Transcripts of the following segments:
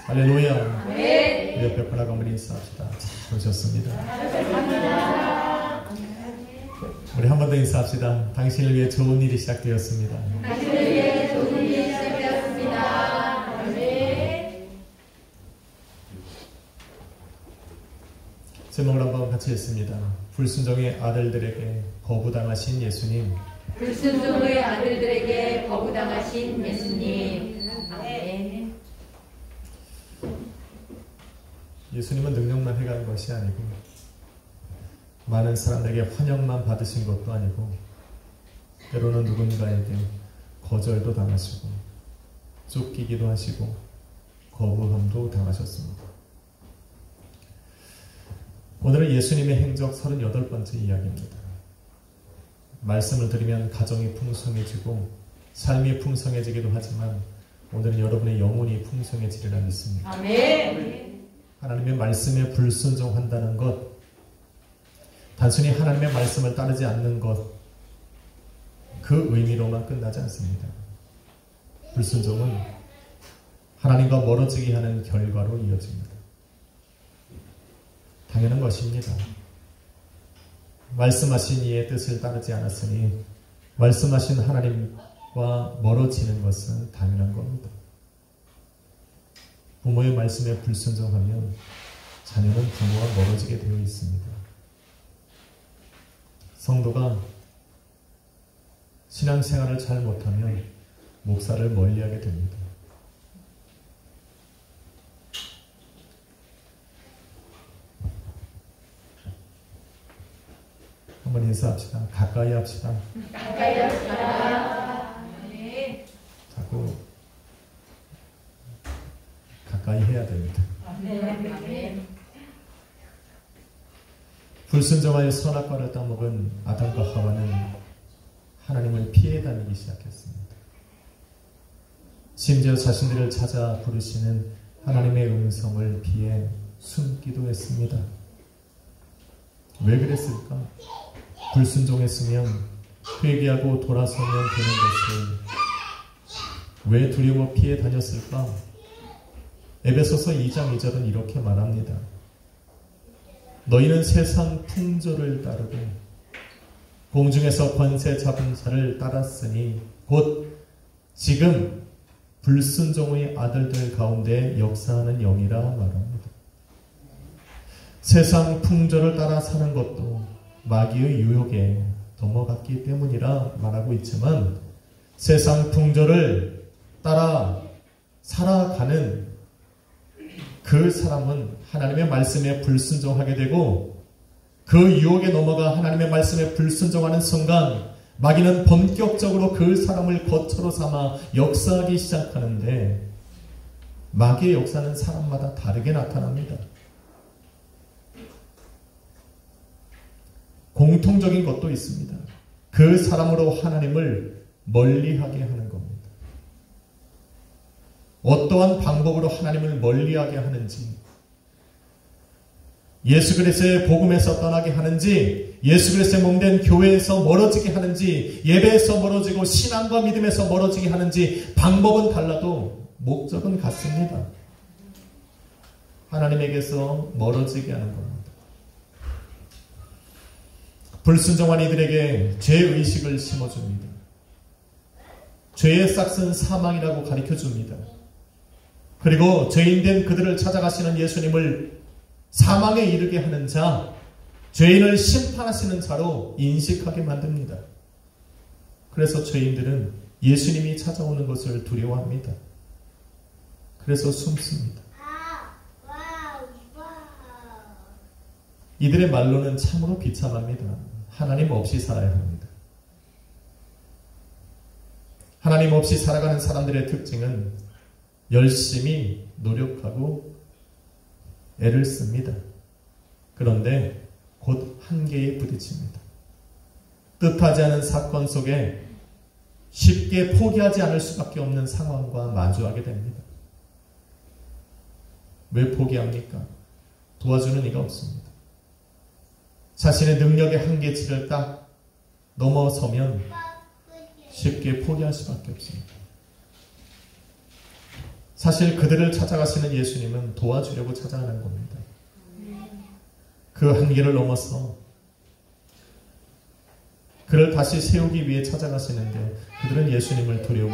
할렐루야. 우리 옆에 번화가물 인사합시다. 잘 오셨습니다. 우리 한 번 더 인사합시다. 당신을 위해 좋은 일이 시작되었습니다. 당신을 위해 좋은 일이 시작되었습니다. 아멘. 제목을 한번 같이 읽습니다. 불순종의 아들들에게 거부당하신 예수님. 불순종의 아들들에게 거부당하신 예수님. 아멘. 예수님은 능력만 해간 것이 아니고 많은 사람들에게 환영만 받으신 것도 아니고 때로는 누군가에게 거절도 당하시고 쫓기기도 하시고 거부함도 당하셨습니다. 오늘은 예수님의 행적 38번째 이야기입니다. 말씀을 들으면 가정이 풍성해지고 삶이 풍성해지기도 하지만 오늘은 여러분의 영혼이 풍성해지리라 믿습니다. 아멘. 하나님의 말씀에 불순종한다는 것, 단순히 하나님의 말씀을 따르지 않는 것, 그 의미로만 끝나지 않습니다. 불순종은 하나님과 멀어지게 하는 결과로 이어집니다. 당연한 것입니다. 말씀하신 이의 뜻을 따르지 않았으니 말씀하신 하나님과 멀어지는 것은 당연한 겁니다. 부모의 말씀에 불순종하면 자녀는 부모와 멀어지게 되어 있습니다. 성도가 신앙생활을 잘 못하면 목사를 멀리하게 됩니다. 한번 인사합시다. 가까이 합시다. 가까이 합시다. 아멘. 자꾸 가까이 해야 됩니다. 아멘. 불순종하여 선악과를 따먹은 아담과 하와는 하나님을 피해 다니기 시작했습니다. 심지어 자신들을 찾아 부르시는 하나님의 음성을 피해 숨기도 했습니다. 왜 그랬을까? 불순종했으면 회개하고 돌아서면 되는 것을 왜 두려워 피해 다녔을까? 에베소서 2장 2절은 이렇게 말합니다. 너희는 세상 풍조를 따르고 공중에서 권세 잡은 자를 따랐으니 곧 지금 불순종의 아들들 가운데 역사하는 영이라 말합니다. 세상 풍조를 따라 사는 것도 마귀의 유혹에 넘어갔기 때문이라 말하고 있지만 세상 풍조를 따라 살아가는 그 사람은 하나님의 말씀에 불순종하게 되고 그 유혹에 넘어가 하나님의 말씀에 불순종하는 순간 마귀는 본격적으로 그 사람을 거처로 삼아 역사하기 시작하는데 마귀의 역사는 사람마다 다르게 나타납니다. 공통적인 것도 있습니다. 그 사람으로 하나님을 멀리하게 하는 겁니다. 어떠한 방법으로 하나님을 멀리하게 하는지, 예수 그리스도의 복음에서 떠나게 하는지, 예수 그리스도의 몸된 교회에서 멀어지게 하는지, 예배에서 멀어지고 신앙과 믿음에서 멀어지게 하는지 방법은 달라도 목적은 같습니다. 하나님에게서 멀어지게 하는 겁니다. 불순종한 이들에게 죄의식을 심어줍니다. 죄의 싹은 사망이라고 가르쳐줍니다. 그리고 죄인된 그들을 찾아가시는 예수님을 사망에 이르게 하는 자, 죄인을 심판하시는 자로 인식하게 만듭니다. 그래서 죄인들은 예수님이 찾아오는 것을 두려워합니다. 그래서 숨습니다. 이들의 말로는 참으로 비참합니다. 하나님 없이 살아야 합니다. 하나님 없이 살아가는 사람들의 특징은 열심히 노력하고 애를 씁니다. 그런데 곧 한계에 부딪힙니다. 뜻하지 않은 사건 속에 쉽게 포기하지 않을 수밖에 없는 상황과 마주하게 됩니다. 왜 포기합니까? 도와주는 이가 없습니다. 자신의 능력의 한계치를 딱 넘어서면 쉽게 포기할 수밖에 없습니다. 사실 그들을 찾아가시는 예수님은 도와주려고 찾아가는 겁니다. 그 한계를 넘어서 그를 다시 세우기 위해 찾아가시는데 그들은 예수님을 두려워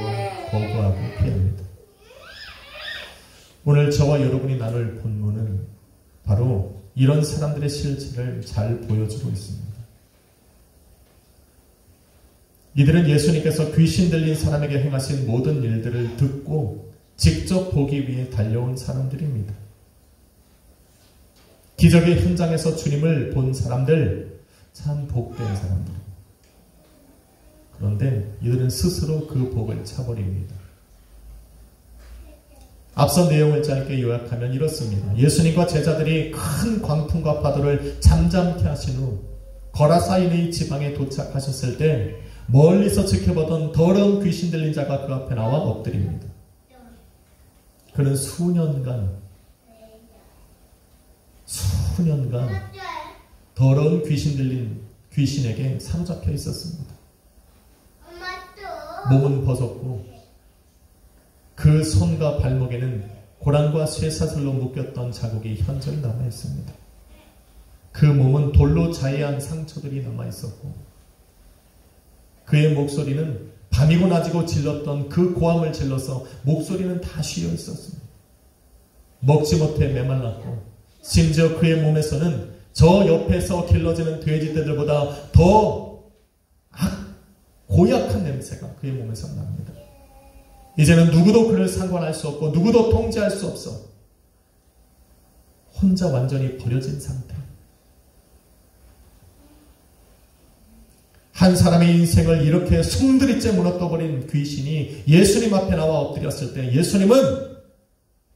거부하고 피합니다. 오늘 저와 여러분이 나눌 본문은 바로 이런 사람들의 실체를 잘 보여주고 있습니다. 이들은 예수님께서 귀신 들린 사람에게 행하신 모든 일들을 듣고 직접 보기 위해 달려온 사람들입니다. 기적의 현장에서 주님을 본 사람들, 참 복된 사람들. 그런데 이들은 스스로 그 복을 차버립니다. 앞선 내용을 짧게 요약하면 이렇습니다. 예수님과 제자들이 큰 광풍과 파도를 잠잠케 하신 후 거라사인의 지방에 도착하셨을 때 멀리서 지켜보던 더러운 귀신 들린 자가 그 앞에 나와 엎드립니다. 그는 수년간 더러운 귀신 들린 귀신에게 사로잡혀 있었습니다. 몸은 벗었고 그 손과 발목에는 고랑과 쇠사슬로 묶였던 자국이 현저히 남아있습니다. 그 몸은 돌로 자해한 상처들이 남아있었고 그의 목소리는 밤이고 낮이고 질렀던 그 고함을 질러서 목소리는 다 쉬어있었습니다. 먹지 못해 메말랐고 심지어 그의 몸에서는 저 옆에서 길러지는 돼지떼들보다 더 고약한 냄새가 그의 몸에서 납니다. 이제는 누구도 그를 상관할 수 없고 누구도 통제할 수 없어 혼자 완전히 버려진 상태. 한 사람의 인생을 이렇게 송두리째 무너뜨려버린 귀신이 예수님 앞에 나와 엎드렸을 때 예수님은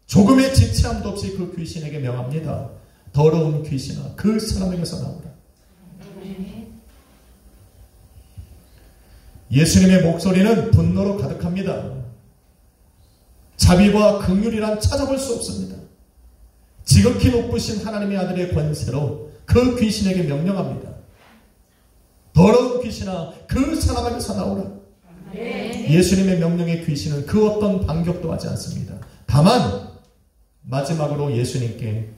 조금의 지체함도 없이 그 귀신에게 명합니다. 더러운 귀신아, 그 사람에게서 나오라. 예수님의 목소리는 분노로 가득합니다. 자비와 긍휼이란 찾아볼 수 없습니다. 지극히 높으신 하나님의 아들의 권세로 그 귀신에게 명령합니다. 더러운 귀신아, 그 사람에게서 나오라. 예수님의 명령의 귀신은 그 어떤 반격도 하지 않습니다. 다만 마지막으로 예수님께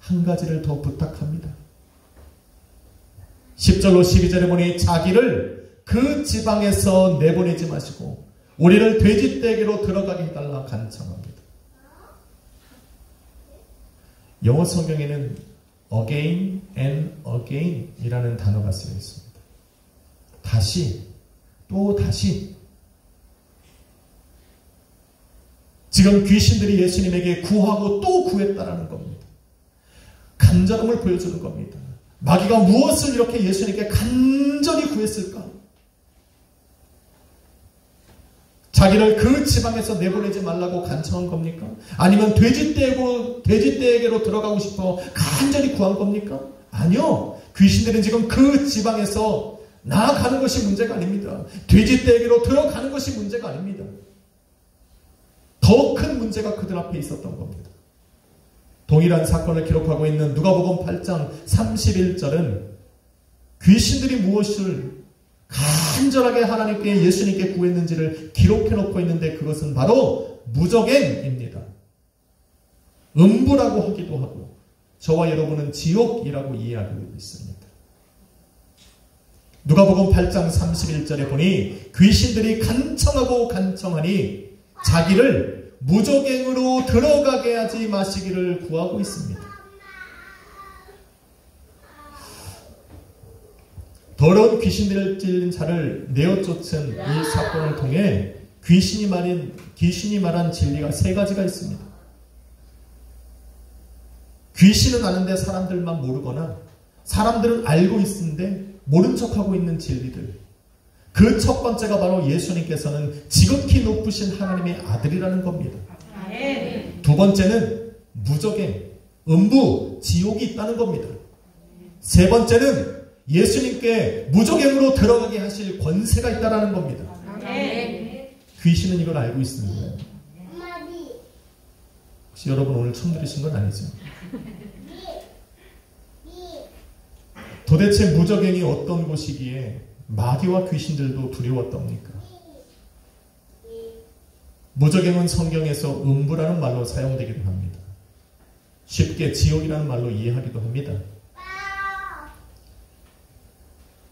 한 가지를 더 부탁합니다. 10절로 12절에 보니 자기를 그 지방에서 내보내지 마시고 우리를 돼지떼기로 들어가게 해달라 간청합니다. 영어 성경에는 again and again 이라는 단어가 쓰여 있습니다. 다시 또 다시. 지금 귀신들이 예수님에게 구하고 또 구했다라는 겁니다. 간절함을 보여주는 겁니다. 마귀가 무엇을 이렇게 예수님께 간절히 구했을까? 자기를 그 지방에서 내보내지 말라고 간청한 겁니까? 아니면 돼지떼에게로 들어가고 싶어 간절히 구한 겁니까? 아니요. 귀신들은 지금 그 지방에서 나아가는 것이 문제가 아닙니다. 돼지떼에게로 들어가는 것이 문제가 아닙니다. 더 큰 문제가 그들 앞에 있었던 겁니다. 동일한 사건을 기록하고 있는 누가복음 8장 31절은 귀신들이 무엇을 간절하게 하나님께 예수님께 구했는지를 기록해 놓고 있는데 그것은 바로 무저갱입니다. 음부라고 하기도 하고 저와 여러분은 지옥이라고 이해하고 있습니다. 누가복음 8장 31절에 보니 귀신들이 간청하고 간청하니 자기를 무저갱으로 들어가게 하지 마시기를 구하고 있습니다. 더러운 귀신들을 찔린 자를 내어쫓은 이 사건을 통해 귀신이 말한 진리가 세 가지가 있습니다. 귀신은 아는데 사람들만 모르거나 사람들은 알고 있는데 모른 척하고 있는 진리들. 그 첫 번째가 바로 예수님께서는 지극히 높으신 하나님의 아들이라는 겁니다. 두 번째는 무저갱, 음부, 지옥이 있다는 겁니다. 세 번째는 예수님께 무저갱으로 들어가게 하실 권세가 있다는 겁니다. 귀신은 이걸 알고 있습니다. 혹시 여러분 오늘 처음 들으신 건 아니죠? 도대체 무저갱이 어떤 곳이기에 마귀와 귀신들도 두려웠답니까? 무저갱은 성경에서 음부라는 말로 사용되기도 합니다. 쉽게 지옥이라는 말로 이해하기도 합니다.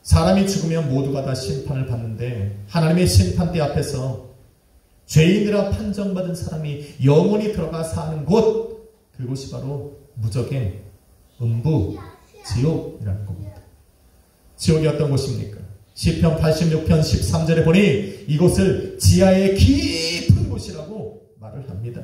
사람이 죽으면 모두가 다 심판을 받는데 하나님의 심판대 앞에서 죄인이라 판정받은 사람이 영원히 들어가 사는 곳, 그곳이 바로 무저갱, 음부, 지옥이라는 겁니다. 지옥이 어떤 곳입니까? 시편 86편 13절에 보니 이곳을 지하의 깊은 곳이라고 말을 합니다.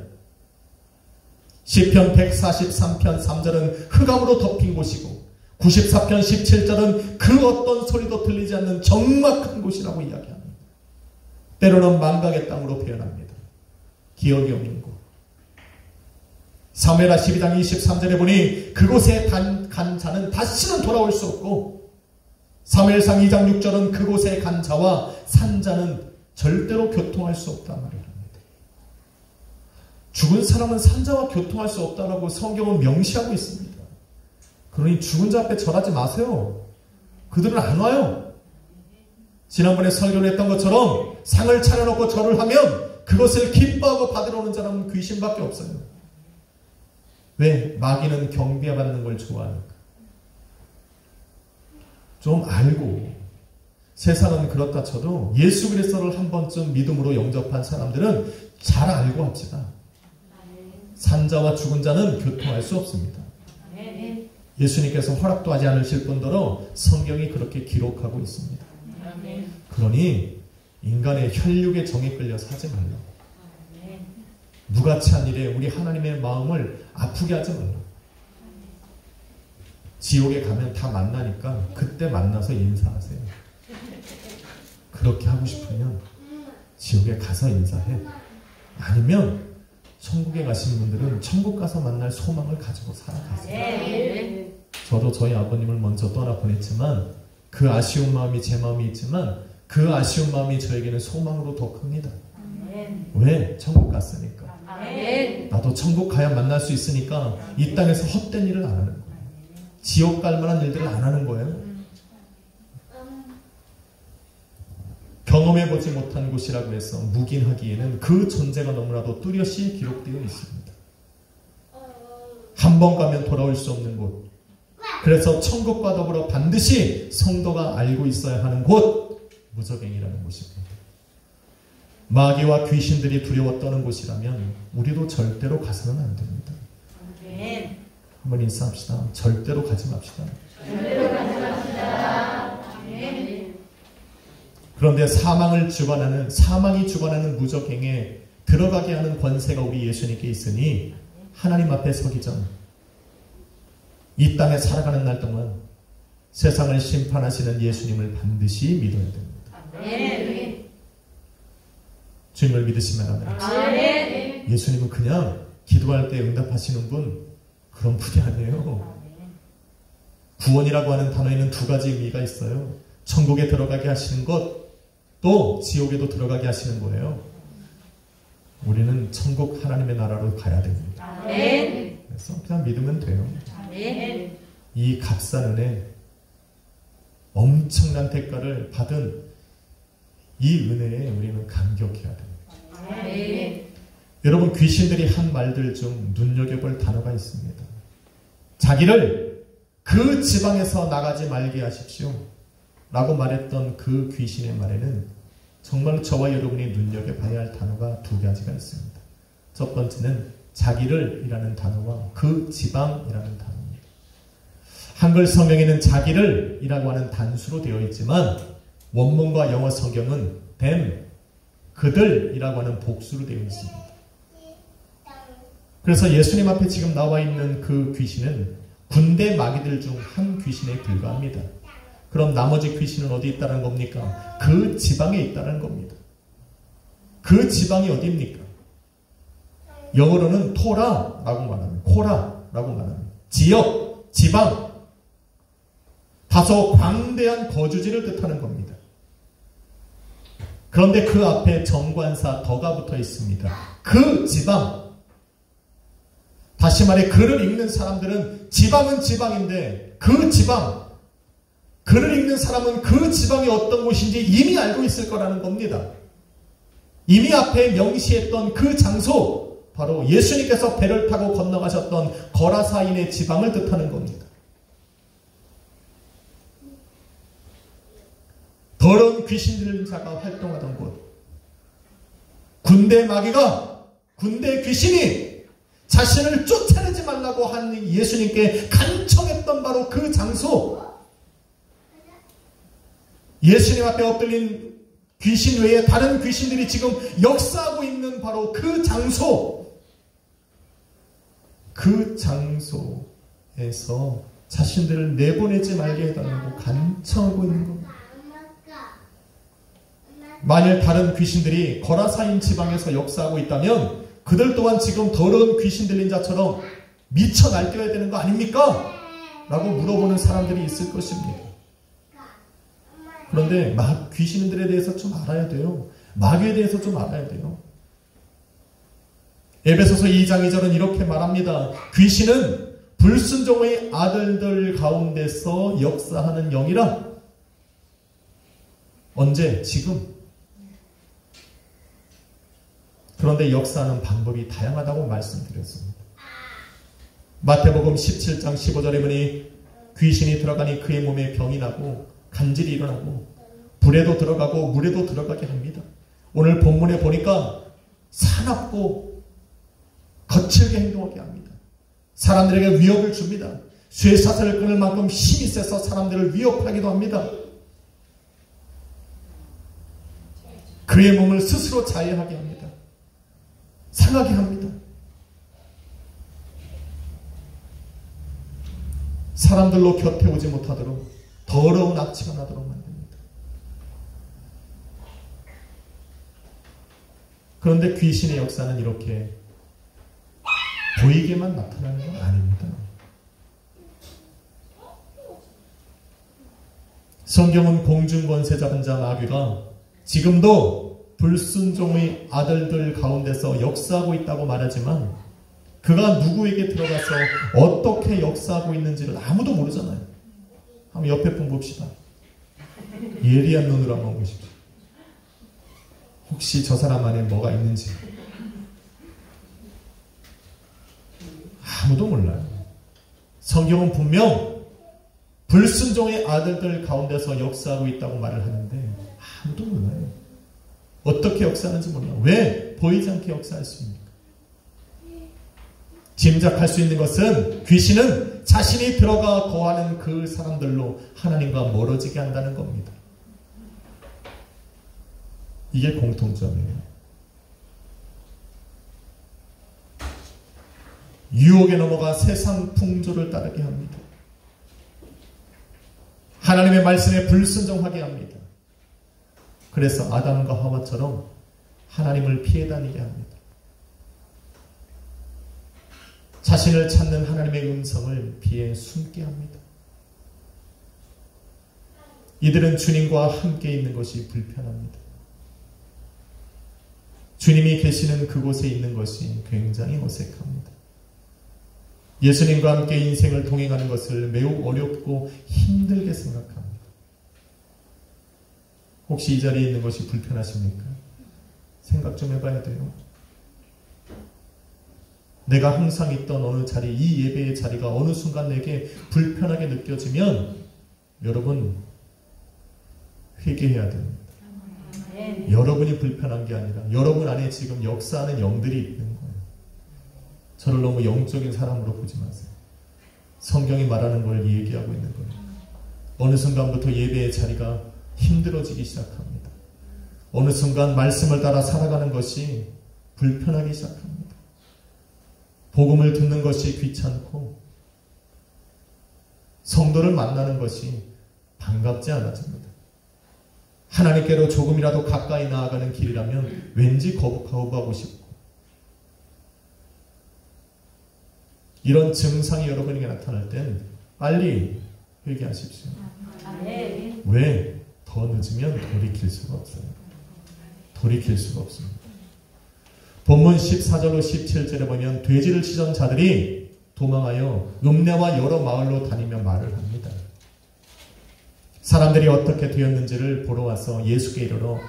시편 143편 3절은 흑암으로 덮인 곳이고 94편 17절은 그 어떤 소리도 들리지 않는 적막한 곳이라고 이야기합니다. 때로는 망각의 땅으로 표현합니다. 기억이 없는 곳. 사무엘하 12장 23절에 보니 그곳에 간 자는 다시는 돌아올 수 없고 사무엘상 2장 6절은 그곳에 간 자와 산 자는 절대로 교통할 수 없다는 말을 합니다. 죽은 사람은 산 자와 교통할 수 없다라고 성경은 명시하고 있습니다. 그러니 죽은 자 앞에 절하지 마세요. 그들은 안 와요. 지난번에 설교를 했던 것처럼 상을 차려놓고 절을 하면 그것을 기뻐하고 받으러 오는 사람은 귀신밖에 없어요. 왜? 마귀는 경배받는 걸 좋아하니까. 좀 알고, 세상은 그렇다 쳐도 예수 그리스도를 한 번쯤 믿음으로 영접한 사람들은 잘 알고 합시다. 산자와 죽은 자는 교통할 수 없습니다. 예수님께서 허락도 하지 않으실 뿐더러 성경이 그렇게 기록하고 있습니다. 그러니 인간의 혈육의 정에 끌려서 하지 말라고. 무가치한 일에 우리 하나님의 마음을 아프게 하지 말라고. 지옥에 가면 다 만나니까 그때 만나서 인사하세요. 그렇게 하고 싶으면 지옥에 가서 인사해. 아니면 천국에 가신 분들은 천국 가서 만날 소망을 가지고 살아가세요. 저도 저희 아버님을 먼저 떠나 보냈지만 그 아쉬운 마음이 제 마음이 있지만 그 아쉬운 마음이 저에게는 소망으로 더 큽니다. 왜? 천국 갔으니까. 나도 천국 가야 만날 수 있으니까 이 땅에서 헛된 일을 안 하는 거예요. 지옥 갈 만한 일들을 안 하는 거예요. 경험해보지 못한 곳이라고 해서 묵인하기에는 그 존재가 너무나도 뚜렷이 기록되어 있습니다. 한 번 가면 돌아올 수 없는 곳. 그래서 천국과 더불어 반드시 성도가 알고 있어야 하는 곳, 무저갱이라는 곳입니다. 마귀와 귀신들이 두려워 떠는 곳이라면 우리도 절대로 가서는 안 됩니다. 한번 인사합시다. 절대로 가지 맙시다. 그런데 사망이 주관하는 무저갱에 들어가게 하는 권세가 우리 예수님께 있으니 하나님 앞에 서기 전 이 땅에 살아가는 날 동안 세상을 심판하시는 예수님을 반드시 믿어야 됩니다. 주님을 믿으시면 아멘. 예수님은 그냥 기도할 때 응답하시는 분, 그런 분이 아니에요. 구원이라고 하는 단어에는 두 가지 의미가 있어요. 천국에 들어가게 하시는 것, 또 지옥에도 들어가게 하시는 거예요. 우리는 천국 하나님의 나라로 가야 됩니다. 그래서 그냥 믿으면 돼요. 이 값싼 은혜, 엄청난 대가를 받은 이 은혜에 우리는 감격해야 됩니다. 여러분, 귀신들이 한 말들 중 눈여겨볼 단어가 있습니다. 자기를 그 지방에서 나가지 말게 하십시오 라고 말했던 그 귀신의 말에는 정말로 저와 여러분이 눈여겨봐야 할 단어가 두 가지가 있습니다. 첫 번째는 자기를 이라는 단어와 그 지방이라는 단어입니다. 한글 성경에는 자기를 이라고 하는 단수로 되어 있지만 원문과 영어 성경은 them, 그들 이라고 하는 복수로 되어 있습니다. 그래서 예수님 앞에 지금 나와 있는 그 귀신은 군대 마귀들 중 한 귀신에 불과합니다. 그럼 나머지 귀신은 어디 있다는 겁니까? 그 지방에 있다는 겁니다. 그 지방이 어디입니까? 영어로는 토라라고 말합니다. 코라라고 말합니다. 지역, 지방, 다소 광대한 거주지를 뜻하는 겁니다. 그런데 그 앞에 정관사 더가 붙어 있습니다. 그 지방. 다시 말해 글을 읽는 사람들은 지방은 지방인데 그 지방, 글을 읽는 사람은 그 지방이 어떤 곳인지 이미 알고 있을 거라는 겁니다. 이미 앞에 명시했던 그 장소, 바로 예수님께서 배를 타고 건너가셨던 거라사인의 지방을 뜻하는 겁니다. 더러운 귀신 들린 자가 활동하던 곳, 군대 마귀가, 군대 귀신이 자신을 쫓아내지 말라고 하는 예수님께 간청했던 바로 그 장소, 예수님 앞에 엎드린 귀신 외에 다른 귀신들이 지금 역사하고 있는 바로 그 장소, 그 장소에서 자신들을 내보내지 말게 해달라고 간청하고 있는 겁니다. 만일 다른 귀신들이 거라사인 지방에서 역사하고 있다면 그들 또한 지금 더러운 귀신 들린 자처럼 미쳐 날뛰어야 되는 거 아닙니까? 라고 물어보는 사람들이 있을 것입니다. 그런데 귀신들에 대해서 좀 알아야 돼요. 마귀에 대해서 좀 알아야 돼요. 에베소서 2장 2절은 이렇게 말합니다. 귀신은 불순종의 아들들 가운데서 역사하는 영이라. 언제? 지금. 그런데 역사하는 방법이 다양하다고 말씀드렸습니다. 마태복음 17장 15절에 보니 귀신이 들어가니 그의 몸에 병이 나고 간질이 일어나고 불에도 들어가고 물에도 들어가게 합니다. 오늘 본문에 보니까 사납고 거칠게 행동하게 합니다. 사람들에게 위협을 줍니다. 쇠사슬을 끊을 만큼 힘이 세서 사람들을 위협하기도 합니다. 그의 몸을 스스로 자해하게 합니다. 상하게 합니다. 사람들로 곁에 오지 못하도록 더러운 악취가 나도록 만듭니다. 그런데 귀신의 역사는 이렇게 보이게만 나타나는 건 아닙니다. 성경은 공중권세 잡은 자 마귀가 지금도 불순종의 아들들 가운데서 역사하고 있다고 말하지만 그가 누구에게 들어가서 어떻게 역사하고 있는지를 아무도 모르잖아요. 한번 옆에 분 봅시다. 예리한 눈으로 한번 보십시오. 혹시 저 사람 안에 뭐가 있는지 아무도 몰라요. 성경은 분명 불순종의 아들들 가운데서 역사하고 있다고 말을 하는데 아무도 몰라요. 어떻게 역사하는지 몰라요. 왜 보이지 않게 역사할 수 있습니까? 짐작할 수 있는 것은 귀신은 자신이 들어가 거하는 그 사람들로 하나님과 멀어지게 한다는 겁니다. 이게 공통점이에요. 유혹에 넘어가 세상 풍조를 따르게 합니다. 하나님의 말씀에 불순종하게 합니다. 그래서 아담과 하와처럼 하나님을 피해 다니게 합니다. 자신을 찾는 하나님의 음성을 귀에 숨게 합니다. 이들은 주님과 함께 있는 것이 불편합니다. 주님이 계시는 그곳에 있는 것이 굉장히 어색합니다. 예수님과 함께 인생을 동행하는 것을 매우 어렵고 힘들게 생각합니다. 혹시 이 자리에 있는 것이 불편하십니까? 생각 좀 해봐야 돼요. 내가 항상 있던 어느 자리, 이 예배의 자리가 어느 순간 내게 불편하게 느껴지면 여러분 회개해야 됩니다. 여러분이 불편한 게 아니라 여러분 안에 지금 역사하는 영들이 있는 거예요. 저를 너무 영적인 사람으로 보지 마세요. 성경이 말하는 걸 얘기하고 있는 거예요. 어느 순간부터 예배의 자리가 힘들어지기 시작합니다. 어느 순간 말씀을 따라 살아가는 것이 불편하기 시작합니다. 복음을 듣는 것이 귀찮고 성도를 만나는 것이 반갑지 않아집니다. 하나님께로 조금이라도 가까이 나아가는 길이라면 왠지 거부하고 싶고 이런 증상이 여러분에게 나타날 땐 빨리 회개하십시오. 왜? 더 늦으면 돌이킬 수가 없어요. 돌이킬 수가 없습니다. 본문 14절로 17절에 보면 돼지를 치던 자들이 도망하여 읍내와 여러 마을로 다니며 말을 합니다. 사람들이 어떻게 되었는지를 보러 와서 예수께 이르러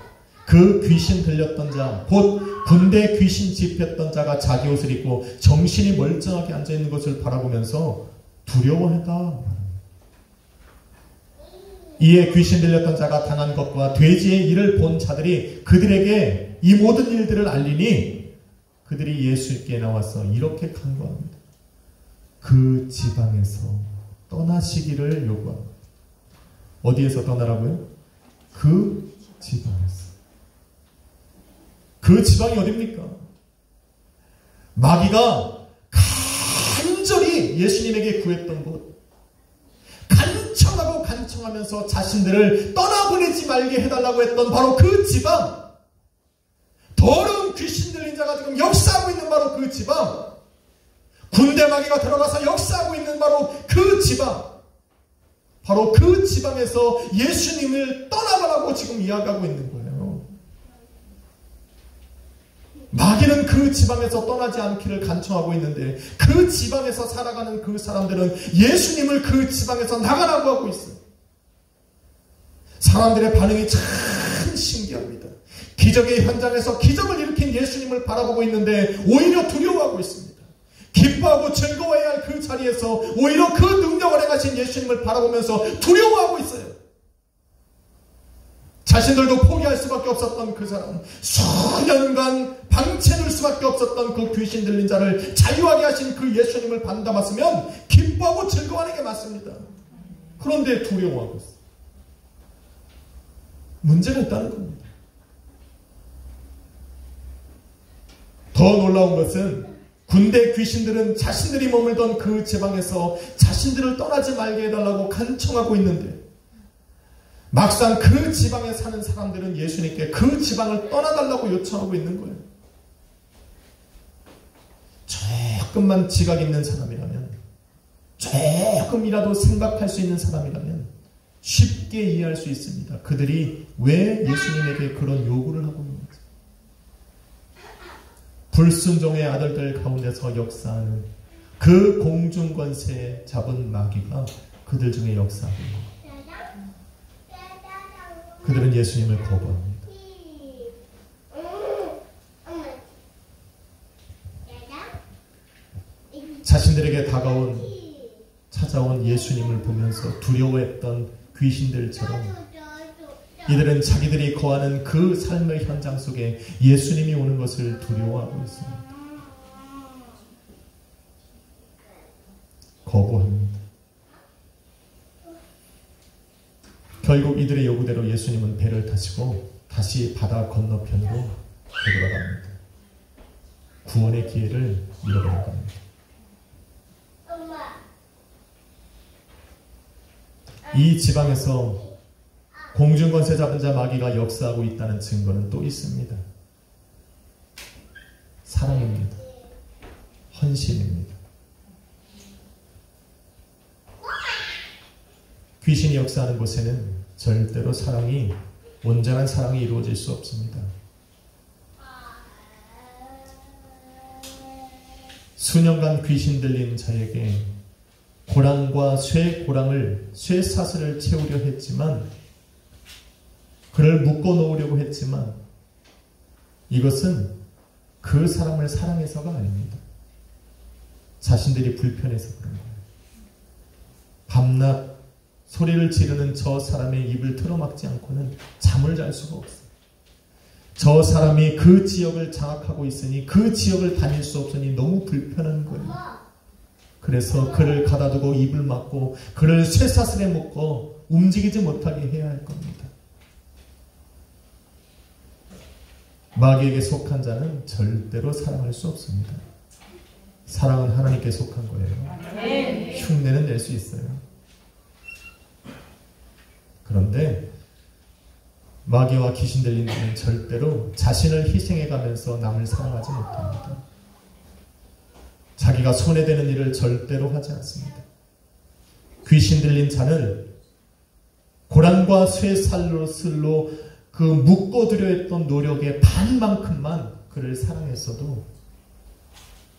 그 귀신 들렸던 자, 곧 군대 귀신 집혔던 자가 자기 옷을 입고 정신이 멀쩡하게 앉아있는 것을 바라보면서 두려워했다. 이에 귀신 들렸던 자가 당한 것과 돼지의 일을 본 자들이 그들에게 이 모든 일들을 알리니 그들이 예수께 나와서 이렇게 간구합니다. 그 지방에서 떠나시기를 요구합니다. 어디에서 떠나라고요? 그 지방에서. 그 지방이 어디입니까? 마귀가 간절히 예수님에게 구했던 곳, 간청하면서 자신들을 떠나보내지 말게 해달라고 했던 바로 그 지방, 더러운 귀신 들린 자가 지금 역사하고 있는 바로 그 지방, 군대 마귀가 들어가서 역사하고 있는 바로 그 지방, 바로 그 지방에서 예수님을 떠나가라고 지금 이야기하고 있는 거예요. 마귀는 그 지방에서 떠나지 않기를 간청하고 있는데 그 지방에서 살아가는 그 사람들은 예수님을 그 지방에서 나가라고 하고 있어요. 사람들의 반응이 참 신기합니다. 기적의 현장에서 기적을 일으킨 예수님을 바라보고 있는데 오히려 두려워하고 있습니다. 기뻐하고 즐거워해야 할 그 자리에서 오히려 그 능력을 행하신 예수님을 바라보면서 두려워하고 있어요. 자신들도 포기할 수밖에 없었던 그 사람, 수년간 방치해둘 수밖에 없었던 그 귀신 들린 자를 자유하게 하신 그 예수님을 반담았으면 기뻐하고 즐거워하는 게 맞습니다. 그런데 두려워하고 있어요. 문제가 있다는 겁니다. 더 놀라운 것은 군대 귀신들은 자신들이 머물던 그 지방에서 자신들을 떠나지 말게 해달라고 간청하고 있는데 막상 그 지방에 사는 사람들은 예수님께 그 지방을 떠나달라고 요청하고 있는 거예요. 조금만 지각 있는 사람이라면, 조금이라도 생각할 수 있는 사람이라면 쉽게 이해할 수 있습니다. 그들이 왜 예수님에게 그런 요구를 하고 있는지. 불순종의 아들들 가운데서 역사하는 그 공중권세 잡은 마귀가 그들 중에 역사하고 있는 거예요. 그들은 예수님을 거부합니다. 자신들에게 찾아온 예수님을 보면서 두려워했던 귀신들처럼 이들은 자기들이 거하는 그 삶의 현장 속에 예수님이 오는 것을 두려워하고 있습니다. 거부합니다. 결국 이들의 요구대로 예수님은 배를 타시고 다시 바다 건너편으로 되돌아갑니다. 구원의 기회를 잃어버린 겁니다. 이 지방에서 공중권세 잡은 자 마귀가 역사하고 있다는 증거는 또 있습니다. 사랑입니다. 헌신입니다. 귀신이 역사하는 곳에는 절대로 온전한 사랑이 이루어질 수 없습니다. 수년간 귀신 들린 자에게 고랑과 쇠사슬을 채우려 했지만, 그를 묶어 놓으려고 했지만, 이것은 그 사람을 사랑해서가 아닙니다. 자신들이 불편해서 그런 거예요. 밤낮 소리를 지르는 저 사람의 입을 틀어막지 않고는 잠을 잘 수가 없어요. 저 사람이 그 지역을 장악하고 있으니, 그 지역을 다닐 수 없으니 너무 불편한 거예요. 그래서 그를 가다두고 입을 막고 그를 쇠사슬에 묶어 움직이지 못하게 해야 할 겁니다. 마귀에게 속한 자는 절대로 사랑할 수 없습니다. 사랑은 하나님께 속한 거예요. 흉내는 낼 수 있어요. 그런데 마귀와 귀신 들린 자는 절대로 자신을 희생해가면서 남을 사랑하지 못합니다. 자기가 손해되는 일을 절대로 하지 않습니다. 귀신 들린 자는 고랑과 쇠살로 그 묶어두려 했던 노력의 반만큼만 그를 사랑했어도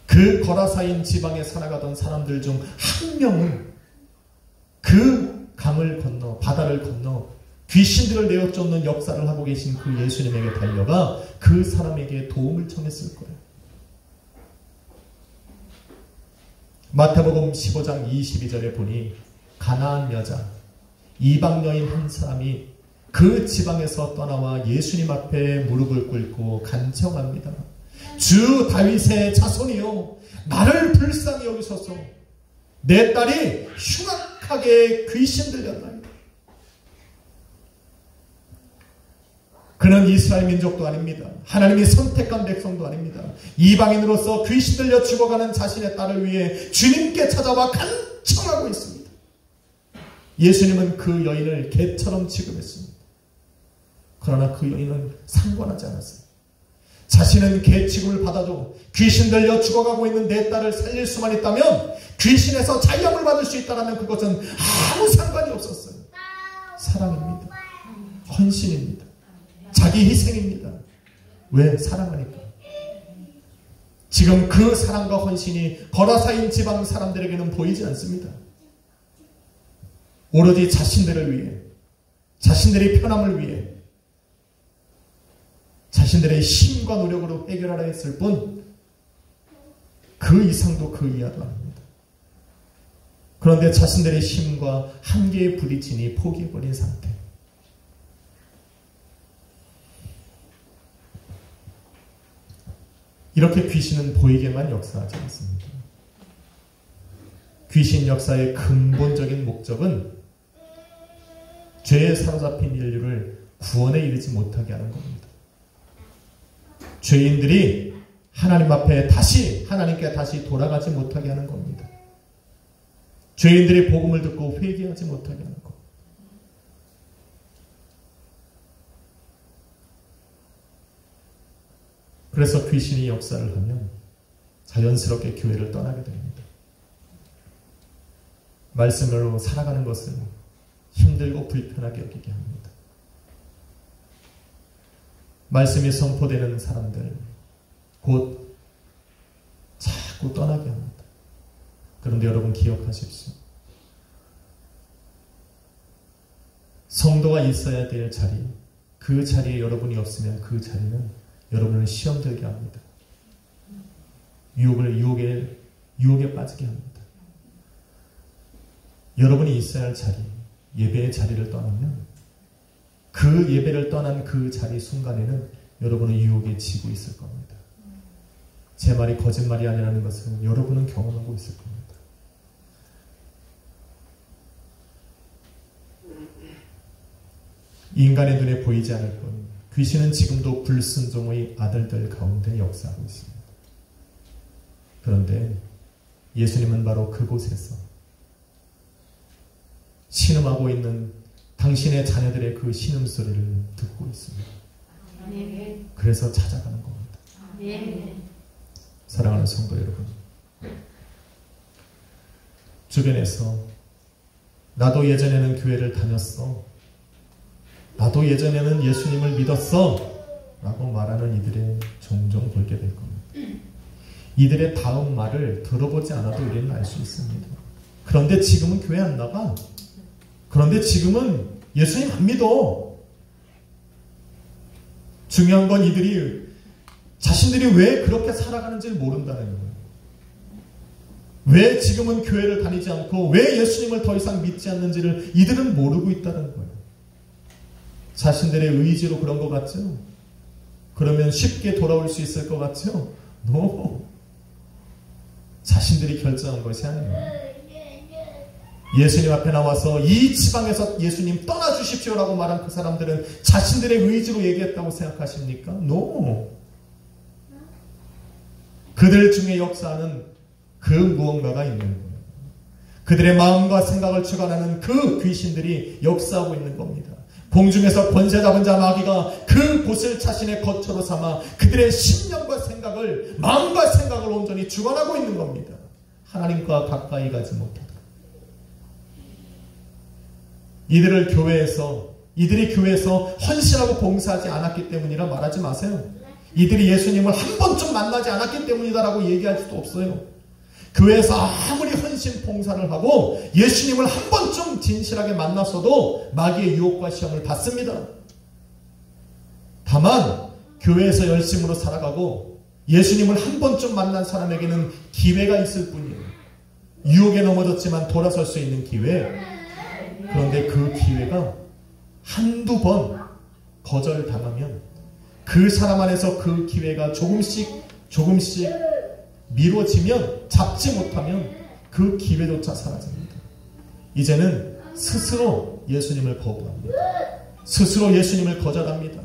그 거라사인 지방에 살아가던 사람들 중 한 명은 그 강을 건너, 바다를 건너 귀신들을 내어 쫓는 역사를 하고 계신 그 예수님에게 달려가 그 사람에게 도움을 청했을 거예요. 마태복음 15장 22절에 보니 가나안 여자, 이방 여인 한 사람이 그 지방에서 떠나와 예수님 앞에 무릎을 꿇고 간청합니다. 주 다윗의 자손이요, 나를 불쌍히 여기소서. 내 딸이 흉악하게 귀신 들렸나이다. 그는 이스라엘 민족도 아닙니다. 하나님이 선택한 백성도 아닙니다. 이방인으로서 귀신 들려 죽어가는 자신의 딸을 위해 주님께 찾아와 간청하고 있습니다. 예수님은 그 여인을 개처럼 취급했습니다. 그러나 그 여인은 상관하지 않았어요. 자신은 개 취급을 받아도 귀신 들려 죽어가고 있는 내 딸을 살릴 수만 있다면, 귀신에서 자유함을 받을 수 있다면 그것은 아무 상관이 없었어요. 사랑입니다. 헌신입니다. 자기 희생입니다. 왜? 사랑하니까. 지금 그 사랑과 헌신이 거라사인 지방 사람들에게는 보이지 않습니다. 오로지 자신들을 위해, 자신들의 편함을 위해, 자신들의 힘과 노력으로 해결하려 했을 뿐 그 이상도 그 이하도 아닙니다. 그런데 자신들의 힘과 한계에 부딪히니 포기해버린 상태. 이렇게 귀신은 보이게만 역사하지 않습니다. 귀신 역사의 근본적인 목적은 죄에 사로잡힌 인류를 구원에 이르지 못하게 하는 겁니다. 죄인들이 하나님 앞에 하나님께 다시 돌아가지 못하게 하는 겁니다. 죄인들이 복음을 듣고 회개하지 못하게 하는 것. 그래서 귀신이 역사를 하면 자연스럽게 교회를 떠나게 됩니다. 말씀으로 살아가는 것을 힘들고 불편하게 여기게 합니다. 말씀이 선포되는 사람들 곧 자꾸 떠나게 합니다. 그런데 여러분 기억하십시오. 성도가 있어야 될 자리, 그 자리에 여러분이 없으면 그 자리는 여러분을 시험 들게 합니다. 유혹에 빠지게 합니다. 여러분이 있어야 할 자리, 예배의 자리를 떠나면 그 예배를 떠난 그 자리 순간에는 여러분은 유혹에 지고 있을 겁니다. 제 말이 거짓말이 아니라는 것을 여러분은 경험하고 있을 겁니다. 인간의 눈에 보이지 않을 뿐 귀신은 지금도 불순종의 아들들 가운데 역사하고 있습니다. 그런데 예수님은 바로 그곳에서 신음하고 있는 당신의 자녀들의 그 신음소리를 듣고 있습니다. 그래서 찾아가는 겁니다. 사랑하는 성도 여러분, 주변에서 나도 예전에는 교회를 다녔어, 나도 예전에는 예수님을 믿었어 라고 말하는 이들의 종종 보게 될 겁니다. 이들의 다음 말을 들어보지 않아도 우리는 알 수 있습니다. 그런데 지금은 교회 안 나가. 그런데 지금은 예수님 안 믿어. 중요한 건 이들이 자신들이 왜 그렇게 살아가는지를 모른다는 거예요. 왜 지금은 교회를 다니지 않고 왜 예수님을 더 이상 믿지 않는지를 이들은 모르고 있다는 거예요. 자신들의 의지로 그런 것 같죠? 그러면 쉽게 돌아올 수 있을 것 같죠? No. 자신들이 결정한 것이 아니에요. 예수님 앞에 나와서 이 지방에서 예수님 떠나주십시오라고 말한 그 사람들은 자신들의 의지로 얘기했다고 생각하십니까? No. 그들 중에 역사하는 그 무언가가 있는 거예요. 그들의 마음과 생각을 주관하는 그 귀신들이 역사하고 있는 겁니다. 공중에서 권세 잡은 자 마귀가 그 곳을 자신의 거처로 삼아 그들의 심령과 생각을, 마음과 생각을 온전히 주관하고 있는 겁니다. 하나님과 가까이 가지 못하다. 이들이 교회에서 헌신하고 봉사하지 않았기 때문이라 말하지 마세요. 이들이 예수님을 한 번쯤 만나지 않았기 때문이다라고 얘기할 수도 없어요. 교회에서 아무리 헌신 헌신 봉사를 하고 예수님을 한 번쯤 진실하게 만났어도 마귀의 유혹과 시험을 받습니다. 다만 교회에서 열심으로 살아가고 예수님을 한 번쯤 만난 사람에게는 기회가 있을 뿐이에요. 유혹에 넘어졌지만 돌아설 수 있는 기회. 그런데 그 기회가 한두 번 거절당하면 그 사람 안에서 그 기회가 조금씩 미뤄지면, 잡지 못하면 그 기회조차 사라집니다. 이제는 스스로 예수님을 거부합니다. 스스로 예수님을 거절합니다.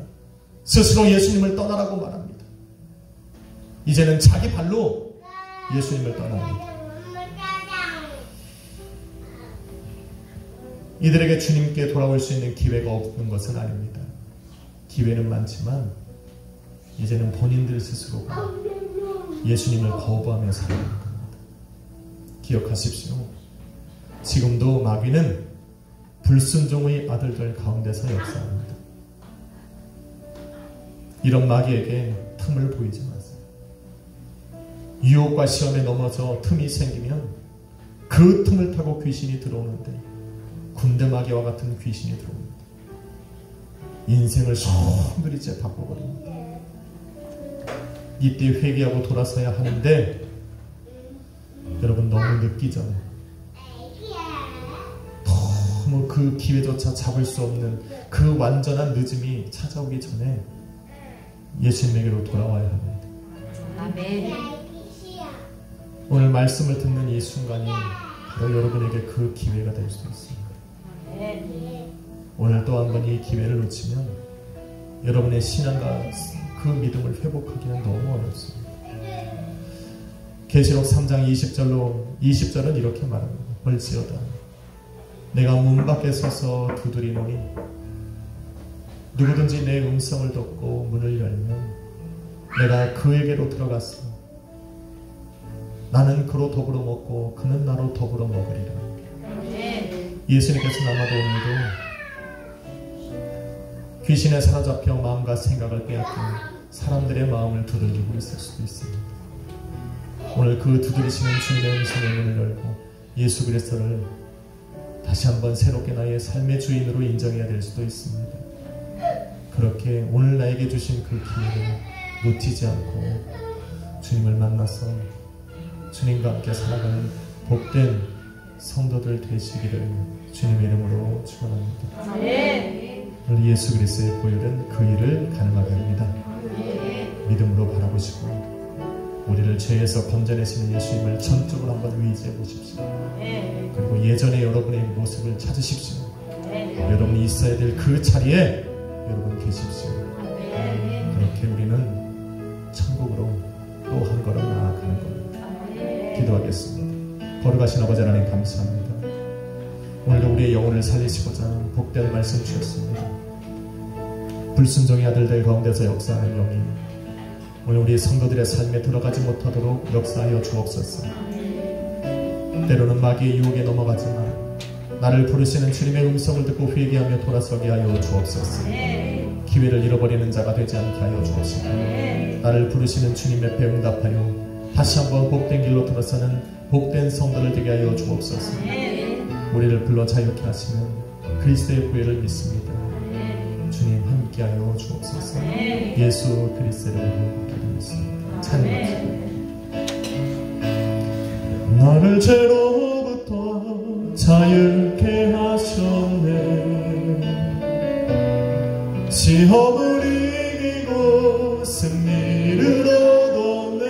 스스로 예수님을 떠나라고 말합니다. 이제는 자기 발로 예수님을 떠납니다. 이들에게 주님께 돌아올 수 있는 기회가 없는 것은 아닙니다. 기회는 많지만 이제는 본인들 스스로가 예수님을 거부하며 살아가는 겁니다. 기억하십시오. 지금도 마귀는 불순종의 아들들 가운데서 역사합니다. 이런 마귀에게 틈을 보이지 마세요. 유혹과 시험에 넘어져 틈이 생기면 그 틈을 타고 귀신이 들어오는데 군대 마귀와 같은 귀신이 들어옵니다. 인생을 손들이째 바꿔버립니다. 이때 회개하고 돌아서야 하는데 여러분 너무 늦기 전에, 너무 그 기회조차 잡을 수 없는 그 완전한 늦음이 찾아오기 전에 예수님에게로 돌아와야 합니다. 아멘. 오늘 말씀을 듣는 이 순간이 바로 여러분에게 그 기회가 될 수 있습니다. 오늘 또 한 번 이 기회를 놓치면 여러분의 신앙과 그 믿음을 회복하기는 너무 어렵습니다. 계시록 3장 20절은 이렇게 말합니다. 볼지어다 내가 문 밖에 서서 두드리노니 누구든지 내 음성을 듣고 문을 열면 내가 그에게로 들어가서 나는 그로 더불어 먹고 그는 나로 더불어 먹으리라. 예수님께서는 아마도 오늘도 귀신에 사로잡혀 마음과 생각을 빼앗긴 사람들의 마음을 두들기고 있을 수도 있습니다. 오늘 그 두드리시는 주님의 음성의 문을 열고 예수 그리스도를 다시 한번 새롭게 나의 삶의 주인으로 인정해야 될 수도 있습니다. 그렇게 오늘 나에게 주신 그 기회를 놓치지 않고 주님을 만나서 주님과 함께 살아가는 복된 성도들 되시기를 주님의 이름으로 축원합니다. 오늘 예수 그리스도의 보혈은 그 일을 가능하게 합니다. 믿음으로 바라보시고 우리를 죄에서 건져내시는 예수님을 전적으로 한번 의지해 보십시오. 그리고 예전에 여러분의 모습을 찾으십시오. 여러분이 있어야 될 그 자리에 여러분 계십시오. 그렇게 우리는 천국으로 또 한 걸음 나아가는 겁니다. 기도하겠습니다. 거룩하신 아버지 하나님 감사합니다. 오늘도 우리의 영혼을 살리시고자 복된 말씀 주셨습니다. 불순종의 아들들 가운데서 역사하는 영이 오늘 우리 성도들의 삶에 들어가지 못하도록 역사하여 주옵소서. 때로는 마귀의 유혹에 넘어가지만 나를 부르시는 주님의 음성을 듣고 회개하며 돌아서게 하여 주옵소서. 기회를 잃어버리는 자가 되지 않게 하여 주옵소서. 나를 부르시는 주님의 앞에 응답하여 다시 한번 복된 길로 들어서는 복된 성도를 되게 하여 주옵소서. 우리를 불러 자유케 하시는 그리스도의 보혈을 믿습니다. 주님 함께하여 주옵소서. 예수 그리스도의 이름으로 기도했습니다. 찬양합시다. 나를 죄로부터 자유케 하셨네. 시험을 이기고 승리를 얻었네.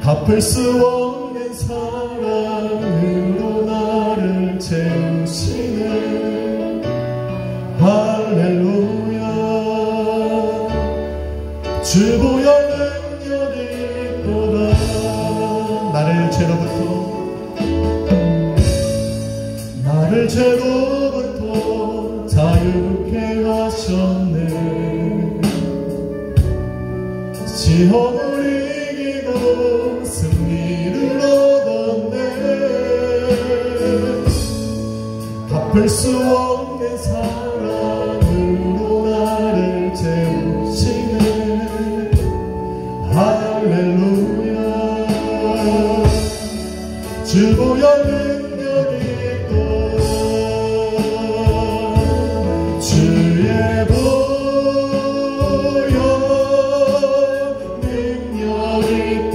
갚을 수 없는 사랑으로 나를 채우시네. 할렐루야. 주 보혈 능력이 있도다. 나를 죄로부터 자유케 하셨네. 시험을 이기고 승리를 얻었네. 갚을 수 없는 사랑으로 나를 채우시네. 할렐루야. 주보여 능력이 있고 주의 보여 능력이 있고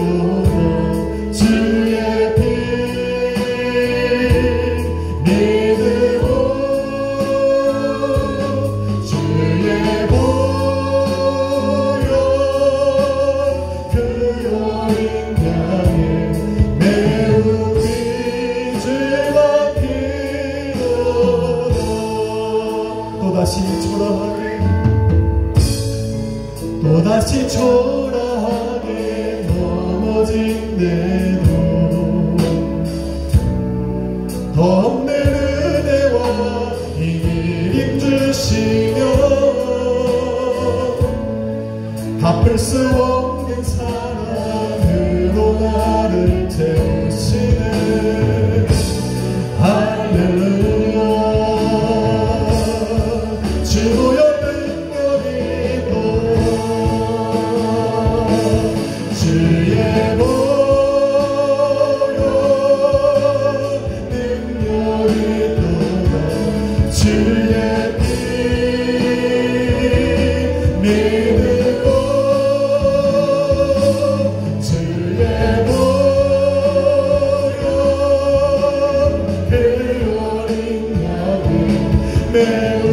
주의 피 믿음으로 주의 보여 그 여인 향해 매우 또다시 초라하게 넘어진대도 더 없는 은혜와 이길 힘주시며 갚을 수 없는 사랑으로 나를 채우시네. 할렐루야. 주보여 능력이 있고 주의 보여 능력이 있도다 주의 피 믿음으로 주의 보여 그 어린 양은 매우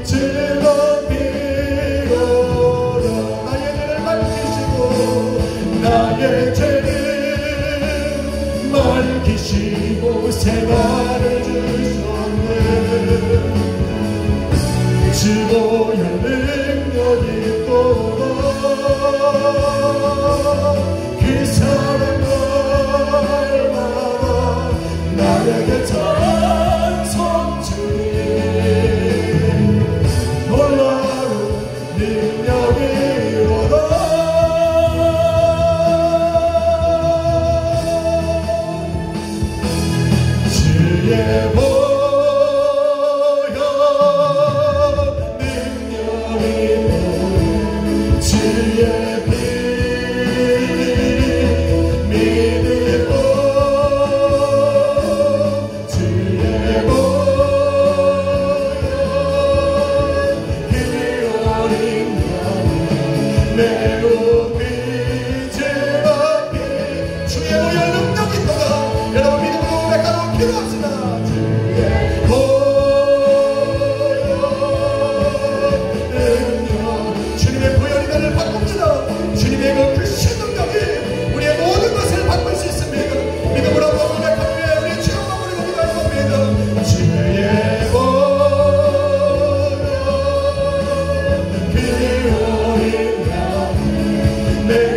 즐거운 비로다. 나의 죄를 밝히시고 나의 죄를 밝히시고 생활을 주셨네. 주보여 능력이 있도다 그 사랑 날마다 나에게 찬송 주님. 놀라운 능력이로다. 주의 보여 능력이 주의 피 믿음으로 주의 매우 비지밖에 주의 보혈 능력이 있도다. 여러분 믿음으로 고백하고 기도합시다. 주의 보혈 능력 주님의 보혈이 나를 바꿉니다. 주님의 그 크신 능력이 우리의 모든 것을 바꿀 수 있습니다. 믿음으로 고백하며 우리 주여 마무리 기도할 겁니다. 주의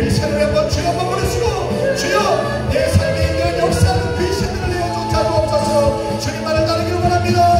이 새로운 한번 주여 한번 부르시고 주여 내 삶에 있는 역사하는 귀신들을 내어 쫓아주옵소서. 주님만을 따르기를 원합니다.